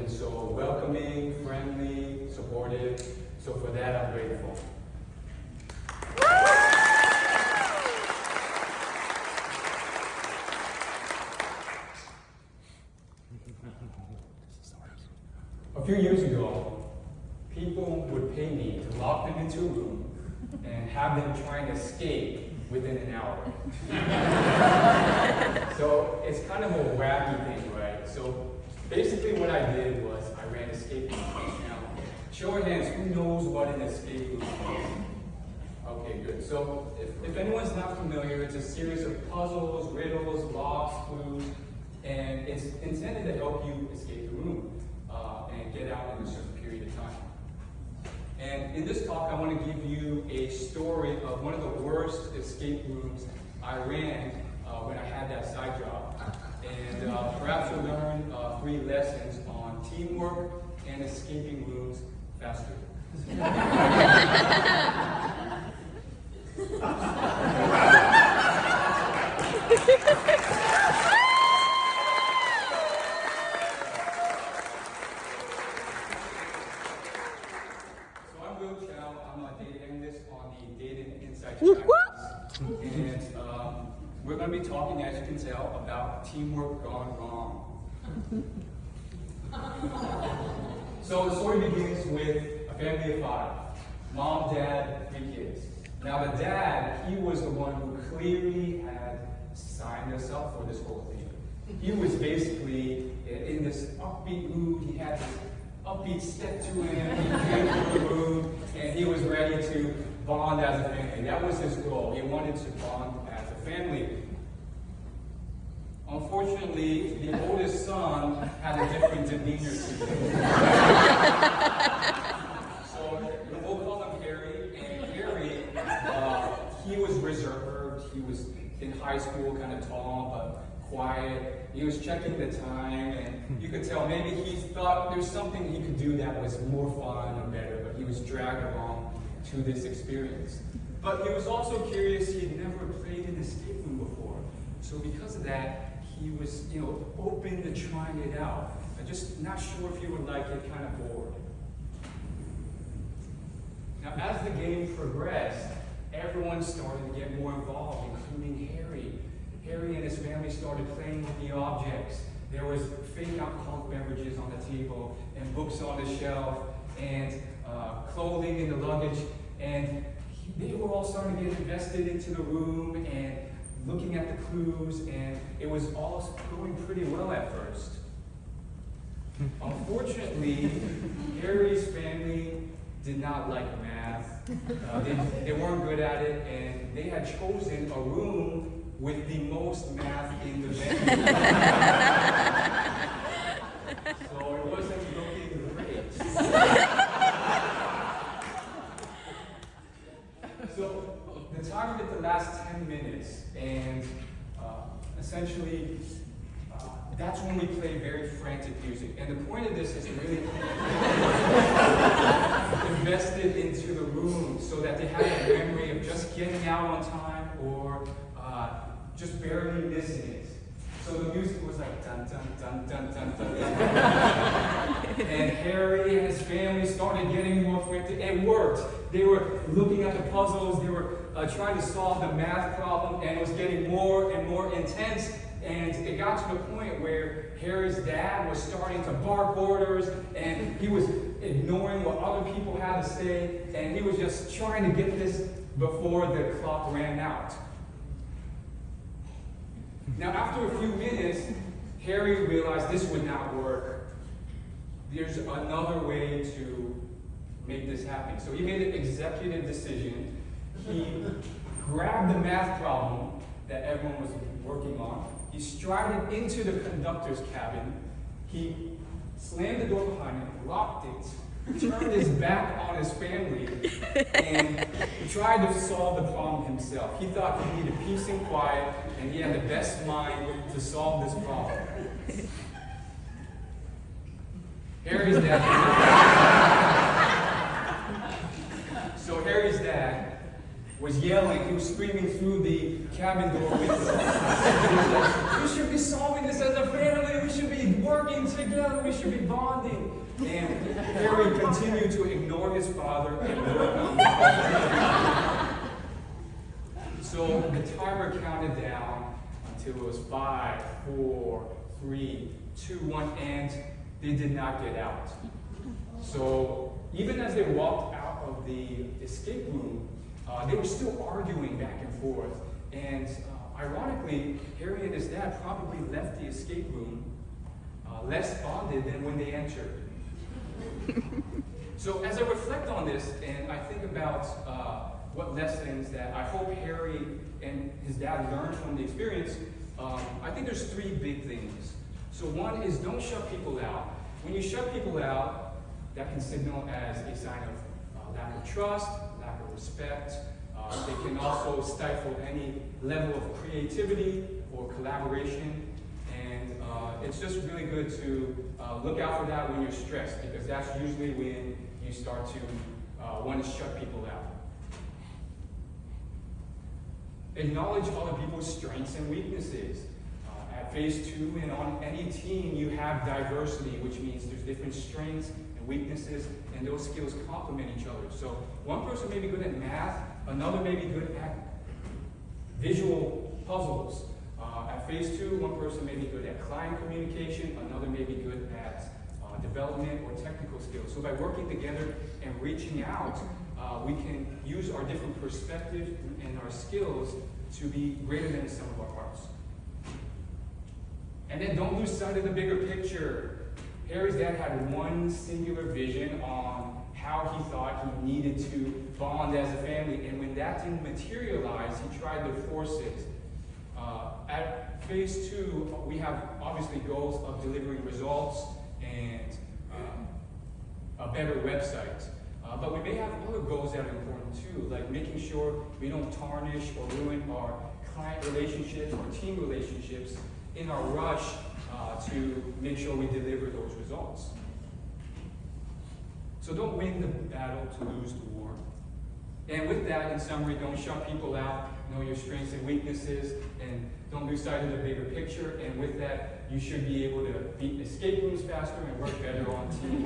been so welcoming, friendly, supportive. So for that, I'm grateful. A few years ago, people would pay me to lock them into a room and have them try and escape within an hour. So it's kind of a wacky thing, right? So basically what I did was I ran escape rooms. Now, show of hands, who knows what an escape room is? Okay, good. So if anyone's not familiar, it's a series of puzzles, riddles, locks, clues, and it's intended to help you escape the room and get out in a certain period of time. And in this talk, I want to give you a story of one of the worst escape rooms I ran when I had that side job. And perhaps you'll learn 3 lessons on teamwork and escaping rooms faster. I'm a data analyst on the Data and Insights practice. And we're going to be talking, as you can tell, about teamwork gone wrong. So the story begins with a family of 5. Mom, dad, 3 kids. Now the dad, he was the one who clearly had signed us up for this whole thing. He was basically in this upbeat mood. He had this upbeat step to him. He came to the room and he was ready to bond as a family. That was his goal. He wanted to bond as a family. Unfortunately, the oldest son had a different demeanor to him. So we'll call him Harry. And Harry, he was reserved. He was in high school, kind of tall but quiet. He was checking the time, and you could tell maybe he thought there's something he could do that was more fun or better, but he was dragged along to this experience. But he was also curious. He had never played an escape room before. So because of that, he was, open to trying it out. I'm just not sure if he would like it, kind of bored. Now, as the game progressed, everyone started to get more involved, including Harry. Harry and his family started playing with the objects. There was fake alcoholic beverages on the table, and books on the shelf, and clothing in the luggage, and they were all starting to get invested into the room and looking at the clues, and it was all going pretty well at first. Unfortunately, Harry's family did not like math. They weren't good at it, and they had chosen a room with the most math in the venue. So it wasn't looking great. So the timer hit the last 10 minutes, and essentially that's when we play very frantic music. And the point of this is to really invested into the room so that they had a memory of just getting out on time or just barely missing it. So the music was like dun dun dun dun dun dun dun. And Harry and his family started getting more frantic. It worked. They were looking at the puzzles. They were trying to solve the math problem, and it was getting more and more intense. And it got to the point where Harry's dad was starting to bark orders, and he was ignoring what other people had to say, and he was just trying to get this before the clock ran out. Now, after a few minutes, Harry realized this would not work. There's another way to make this happen. So he made an executive decision. He grabbed the math problem that everyone was working on. He strided into the conductor's cabin. He slammed the door behind him, locked it, turned his back on his family, and tried to solve the problem himself. He thought he needed peace and quiet, and he had the best mind to solve this problem. Harry's dad. So Harry's dad was yelling. He was screaming through the cabin door window. He was like, "We should be solving this as a family. We should be working together, we should be bonding. And Harry continued to ignore his father and work on his So the timer counted down until it was 5, 4, 3, 2, 1, and they did not get out. So even as they walked out of the escape room, they were still arguing back and forth. And ironically, Harry and his dad probably left the escape room less bonded than when they entered. So as I reflect on this and I think about what lessons that I hope Harry and his dad learned from the experience, I think there's 3 big things. So one is don't shut people out. When you shut people out, that can signal as a sign of lack of trust, lack of respect. It can also stifle any level of creativity or collaboration. And it's just really good to look out for that when you're stressed, because that's usually when you start to want to shut people out. Acknowledge other people's strengths and weaknesses. At phase 2 and on any team, you have diversity, which means there's different strengths and weaknesses, and those skills complement each other. So one person may be good at math, another may be good at visual puzzles. At phase 2, one person may be good at client communication, another may be good at development or technical skills. So by working together and reaching out, we can use our different perspectives and our skills to be greater than the sum of our parts. And then don't lose sight of the bigger picture. Harry's dad had one singular vision on how he thought he needed to bond as a family, and when that didn't materialize, he tried to force it. At phase 2, we have obviously goals of delivering results and a better website. But we may have other goals that are important too, like making sure we don't tarnish or ruin our client relationships or team relationships in our rush to make sure we deliver those results. So don't win the battle to lose the war. And with that, in summary, don't shut people out, know your strengths and weaknesses, and don't lose sight of the bigger picture. And with that, you should be able to beat escape rooms faster and work better on teams.